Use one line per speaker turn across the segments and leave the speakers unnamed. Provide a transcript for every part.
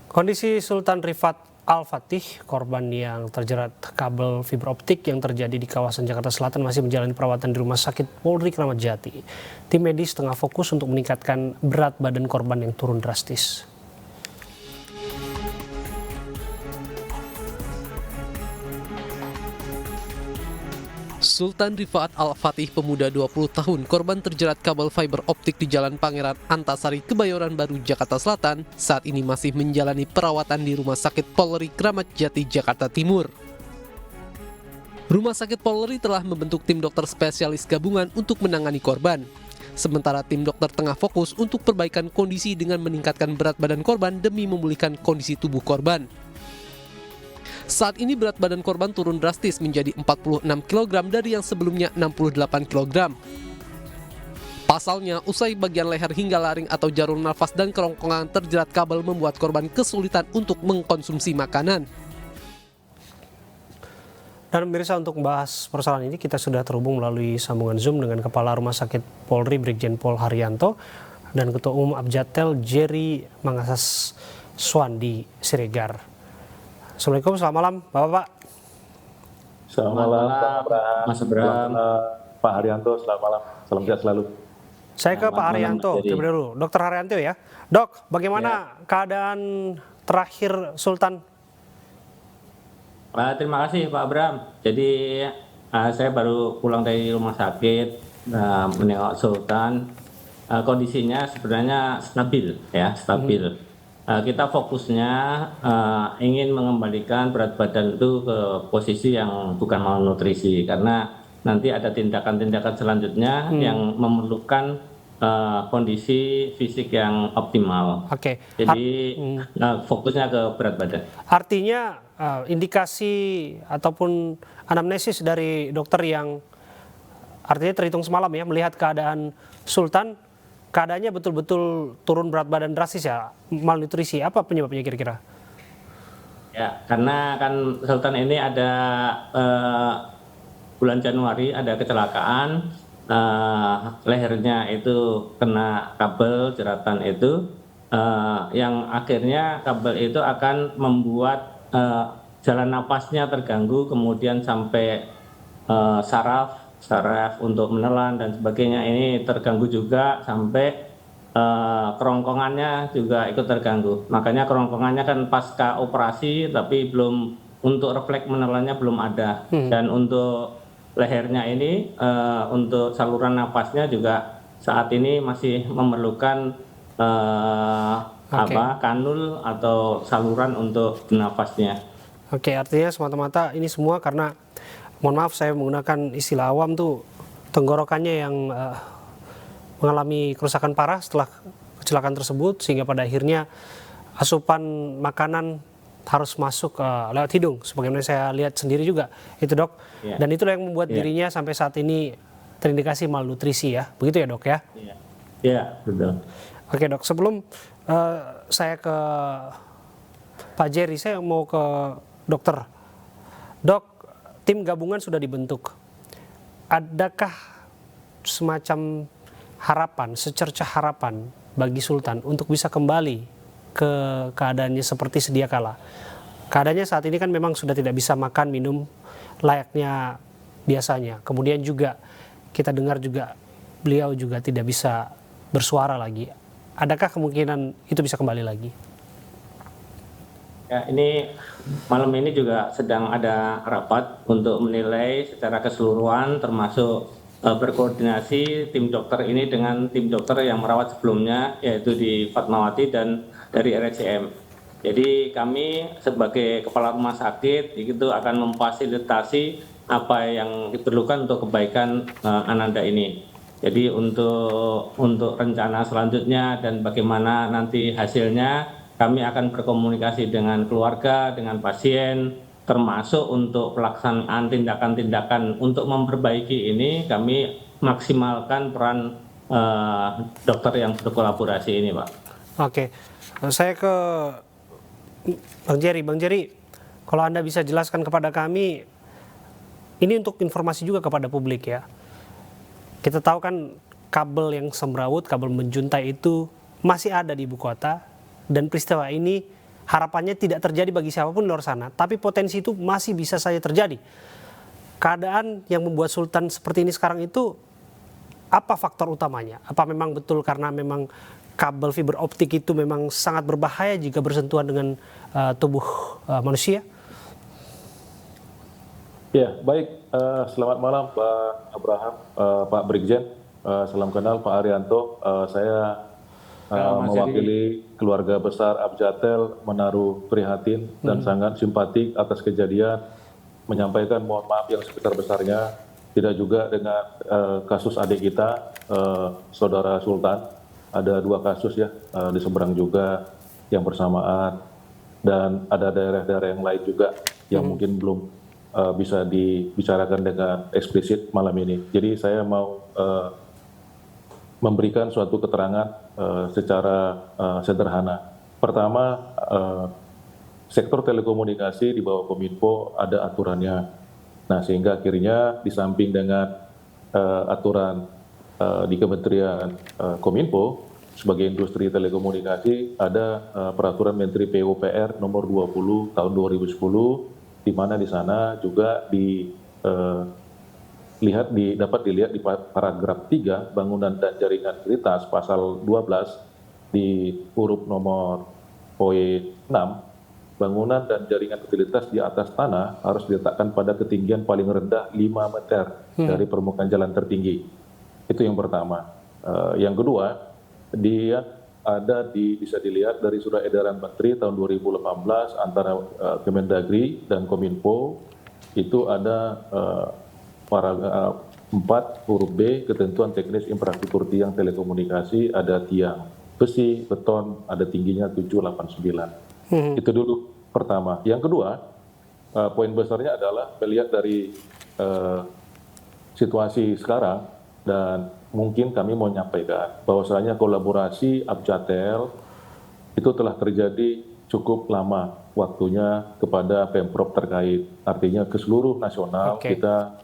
Kondisi Sultan Rifat Al-Fatih, korban yang terjerat kabel fiber optik yang terjadi di kawasan Jakarta Selatan masih menjalani perawatan di Rumah Sakit Polri Kramat Jati. Tim medis tengah fokus untuk meningkatkan berat badan korban yang turun drastis.
Sultan Rifat Al-Fatih, pemuda 20 tahun, korban terjerat kabel fiber optik di Jalan Pangeran Antasari, Kebayoran Baru, Jakarta Selatan, saat ini masih menjalani perawatan di Rumah Sakit Polri Kramat Jati, Jakarta Timur. Rumah Sakit Polri telah membentuk tim dokter spesialis gabungan untuk menangani korban. Sementara tim dokter tengah fokus untuk perbaikan kondisi dengan meningkatkan berat badan korban demi memulihkan kondisi tubuh korban. Saat ini berat badan korban turun drastis menjadi 46 kg dari yang sebelumnya 68 kg. Pasalnya, usai bagian leher hingga laring atau jarum nafas dan kerongkongan terjerat kabel membuat korban kesulitan untuk mengkonsumsi makanan.
Dan pemirsa, untuk membahas persoalan ini kita sudah terhubung melalui sambungan Zoom dengan Kepala Rumah Sakit Polri Brigjen Pol Haryanto dan Ketua Umum Abjatel Jerry Mangasas Swandi Siregar. Assalamualaikum, selamat malam Bapak-Bapak.
Selamat malam Mas Bram, Pak Haryanto, selamat malam, salam sehat selalu.
Saya ke Pak Haryanto terlebih dahulu, Dokter Haryanto ya. Dok, bagaimana keadaan terakhir Sultan?
Terima kasih Pak Bram. Jadi saya baru pulang dari rumah sakit menengok Sultan. Kondisinya sebenarnya stabil ya, stabil. Kita fokusnya ingin mengembalikan berat badan itu ke posisi yang bukan malnutrisi, karena nanti ada tindakan-tindakan selanjutnya yang memerlukan kondisi fisik yang optimal.
Oke.
Jadi fokusnya ke berat badan.
Artinya indikasi ataupun anamnesis dari dokter yang artinya terhitung semalam ya, melihat keadaan Sultan, keadaannya betul-betul turun berat badan drastis ya, malnutrisi. Apa penyebabnya kira-kira?
Ya, karena kan Sultan ini ada bulan Januari ada kecelakaan, lehernya itu kena kabel jeratan itu, yang akhirnya kabel itu akan membuat jalan napasnya terganggu, kemudian sampai saraf untuk menelan dan sebagainya ini terganggu juga, sampai kerongkongannya juga ikut terganggu. Makanya kerongkongannya kan pasca operasi, tapi belum, untuk refleks menelannya belum ada. Dan untuk lehernya ini, untuk saluran napasnya juga saat ini masih memerlukan kanul atau saluran untuk nafasnya.
Oke, artinya semata-mata ini semua karena, mohon maaf saya menggunakan istilah awam tuh, tenggorokannya yang mengalami kerusakan parah setelah kecelakaan tersebut, sehingga pada akhirnya asupan makanan harus masuk lewat hidung, sebagaimana saya lihat sendiri juga itu dok. Dan itulah yang membuat dirinya sampai saat ini terindikasi malnutrisi ya, begitu ya dok ya?
Iya, betul.
Oke dok, sebelum saya ke Pak Jerry, saya mau ke dokter. Dok, tim gabungan sudah dibentuk. Adakah semacam harapan, secercah harapan bagi Sultan untuk bisa kembali ke keadaannya seperti sedia kala? Keadaannya saat ini kan memang sudah tidak bisa makan, minum layaknya biasanya. Kemudian juga kita dengar juga beliau juga tidak bisa bersuara lagi. Adakah kemungkinan itu bisa kembali lagi?
Ya, ini malam ini juga sedang ada rapat untuk menilai secara keseluruhan, termasuk berkoordinasi tim dokter ini dengan tim dokter yang merawat sebelumnya, yaitu di Fatmawati dan dari RSCM. Jadi kami sebagai kepala rumah sakit itu akan memfasilitasi apa yang diperlukan untuk kebaikan Ananda ini. Jadi untuk rencana selanjutnya dan bagaimana nanti hasilnya, kami akan berkomunikasi dengan keluarga, dengan pasien, termasuk untuk pelaksanaan tindakan-tindakan untuk memperbaiki ini. Kami maksimalkan peran dokter yang berkolaborasi ini, Pak.
Oke, saya ke Bang Jerry. Bang Jerry, kalau Anda bisa jelaskan kepada kami, ini untuk informasi juga kepada publik ya. Kita tahu kan kabel yang semrawut, kabel menjuntai itu masih ada di ibu kota, dan peristiwa ini harapannya tidak terjadi bagi siapapun di luar sana, tapi potensi itu masih bisa saja terjadi. Keadaan yang membuat Sultan seperti ini sekarang itu apa faktor utamanya? Apa memang betul karena memang kabel fiber optik itu memang sangat berbahaya jika bersentuhan dengan tubuh manusia?
Ya, baik. Selamat malam Pak Abraham, Pak Brigjen. Salam kenal Pak Arianto. Saya mewakili keluarga besar Abjatel menaruh prihatin dan sangat simpatik atas kejadian, menyampaikan mohon maaf yang sebesar-besarnya, tidak juga dengan kasus adik kita, Saudara Sultan. Ada 2 kasus ya, di seberang juga yang bersamaan, dan ada daerah-daerah yang lain juga yang mungkin belum bisa dibicarakan dengan eksplisit malam ini. Jadi saya mau memberikan suatu keterangan secara sederhana. Pertama, sektor telekomunikasi di bawah Kominfo ada aturannya. Nah, sehingga akhirnya di samping dengan aturan di Kementerian Kominfo sebagai industri telekomunikasi, ada peraturan Menteri PUPR nomor 20 tahun 2010, di mana di sana juga dapat dilihat di paragraf 3 bangunan dan jaringan utilitas pasal 12 di huruf nomor poin 6, bangunan dan jaringan utilitas di atas tanah harus diletakkan pada ketinggian paling rendah 5 meter dari permukaan jalan tertinggi. Itu yang pertama. Yang kedua, dia bisa dilihat dari surat edaran Menteri tahun 2018 antara Kemendagri dan Kominfo, itu ada paragraf 4 huruf B, ketentuan teknis infrastruktur tiang telekomunikasi, ada tiang besi, beton, ada tingginya 789. Itu dulu pertama. Yang kedua, poin besarnya adalah melihat dari situasi sekarang, dan mungkin kami mau menyampaikan bahwasanya kolaborasi Abjatel itu telah terjadi cukup lama waktunya kepada Pemprov terkait. Artinya ke seluruh nasional kita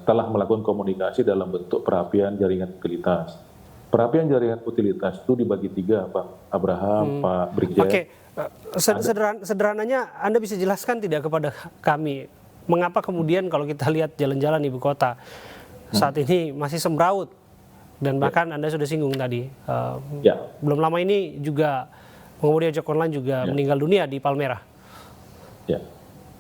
telah melakukan komunikasi dalam bentuk perapian jaringan utilitas. Perapian jaringan utilitas itu dibagi 3, Pak Abraham, Pak Brigjen.
Sederhananya Anda bisa jelaskan tidak kepada kami mengapa kemudian kalau kita lihat jalan-jalan ibu kota saat ini masih semrawut, dan bahkan Anda sudah singgung tadi, belum lama ini juga pengemudi ojek online juga meninggal dunia di Palmerah.
Ya,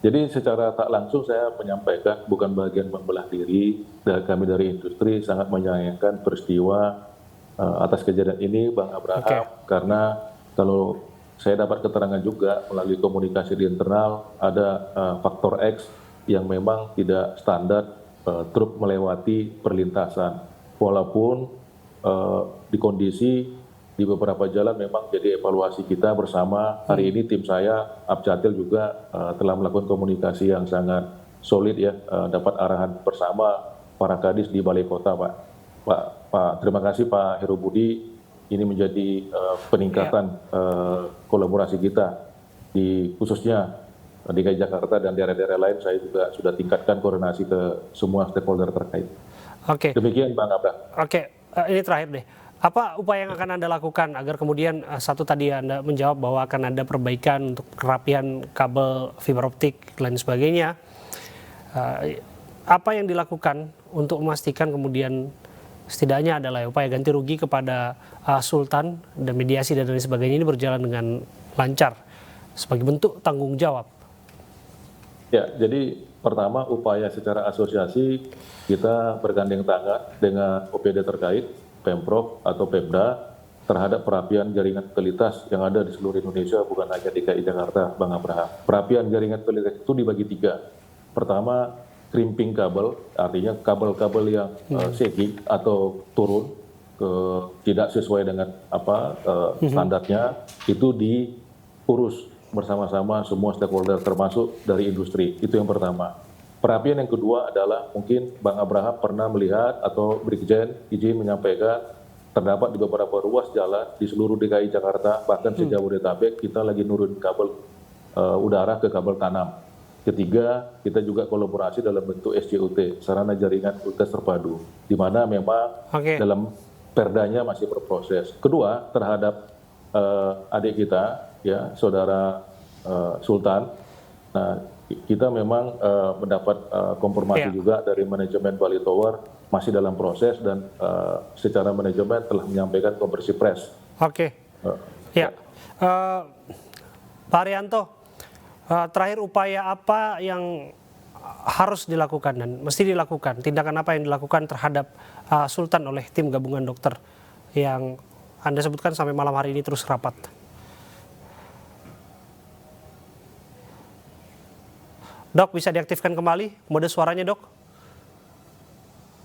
jadi secara tak langsung saya menyampaikan bukan bagian membelah diri, dan kami dari industri sangat menyayangkan peristiwa atas kejadian ini, Bang Abraham, karena kalau saya dapat keterangan juga melalui komunikasi di internal, ada faktor X yang memang tidak standar truk melewati perlintasan, walaupun di kondisi di beberapa jalan memang jadi evaluasi kita bersama. Hari ini tim saya Abjatel juga telah melakukan komunikasi yang sangat solid ya, dapat arahan bersama para kadis di Balai Kota, Pak. Terima kasih Pak Heru Budi. Ini menjadi peningkatan kolaborasi kita di khususnya DKI Jakarta dan daerah-daerah lain. Saya juga sudah tingkatkan koordinasi ke semua stakeholder terkait. Demikian Bang Abra.
Ini terakhir deh. Apa upaya yang akan Anda lakukan agar kemudian satu tadi Anda menjawab bahwa akan ada perbaikan untuk kerapian kabel fiber optik dan lain sebagainya. Apa yang dilakukan untuk memastikan kemudian setidaknya adalah upaya ganti rugi kepada Sultan dan mediasi dan lain sebagainya ini berjalan dengan lancar sebagai bentuk tanggung jawab?
Ya, jadi pertama upaya secara asosiasi kita bergandeng tangan dengan OPD terkait, Pemprov atau Pemda, terhadap perapian jaringan utilitas yang ada di seluruh Indonesia, bukan hanya DKI Jakarta, Bang Abraham. Perapian jaringan utilitas itu dibagi 3. Pertama, crimping kabel, artinya kabel-kabel yang sagging atau turun tidak sesuai dengan standarnya, itu diurus bersama-sama semua stakeholder termasuk dari industri. Itu yang pertama. Perapian yang kedua adalah mungkin Bang Abraham pernah melihat atau Brigjen izin menyampaikan terdapat di beberapa ruas jalan di seluruh DKI Jakarta, bahkan se-Jabodetabek kita lagi nurun kabel udara ke kabel tanam. Ketiga, kita juga kolaborasi dalam bentuk SJUT, sarana jaringan utilitas terpadu, di mana memang dalam perdanya masih berproses. Kedua, terhadap adik kita, ya saudara Sultan. Nah, kita memang mendapat konfirmasi juga dari manajemen Bali Tower masih dalam proses dan secara manajemen telah menyampaikan konversi pers.
Oke. Ya, Pak Haryanto, terakhir upaya apa yang harus dilakukan dan mesti dilakukan? Tindakan apa yang dilakukan terhadap Sultan oleh tim gabungan dokter yang Anda sebutkan sampai malam hari ini terus rapat? Dok, bisa diaktifkan kembali mode suaranya, Dok?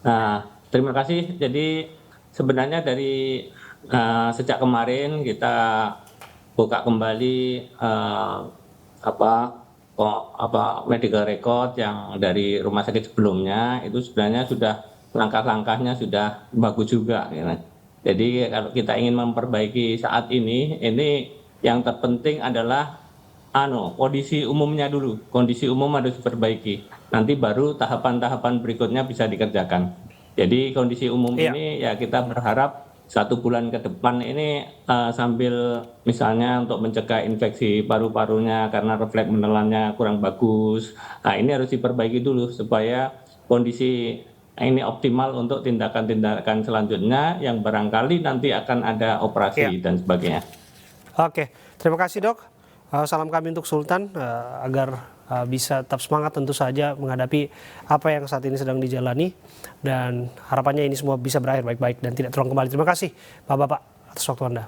Nah, terima kasih. Jadi sebenarnya dari sejak kemarin kita buka kembali medical record yang dari rumah sakit sebelumnya itu sebenarnya sudah langkah-langkahnya sudah bagus juga. Ya. Jadi kalau kita ingin memperbaiki saat ini yang terpenting adalah kondisi umumnya dulu. Kondisi umum harus diperbaiki. Nanti baru tahapan-tahapan berikutnya bisa dikerjakan. Jadi kondisi umum ini ya kita berharap 1 bulan ke depan ini sambil misalnya untuk mencegah infeksi paru-parunya karena refleks menelannya kurang bagus. Nah, ini harus diperbaiki dulu supaya kondisi ini optimal untuk tindakan-tindakan selanjutnya yang barangkali nanti akan ada operasi dan sebagainya.
Oke, terima kasih, Dok. Salam kami untuk Sultan agar bisa tetap semangat tentu saja menghadapi apa yang saat ini sedang dijalani dan harapannya ini semua bisa berakhir baik-baik dan tidak terulang kembali. Terima kasih Bapak-Bapak atas waktu Anda.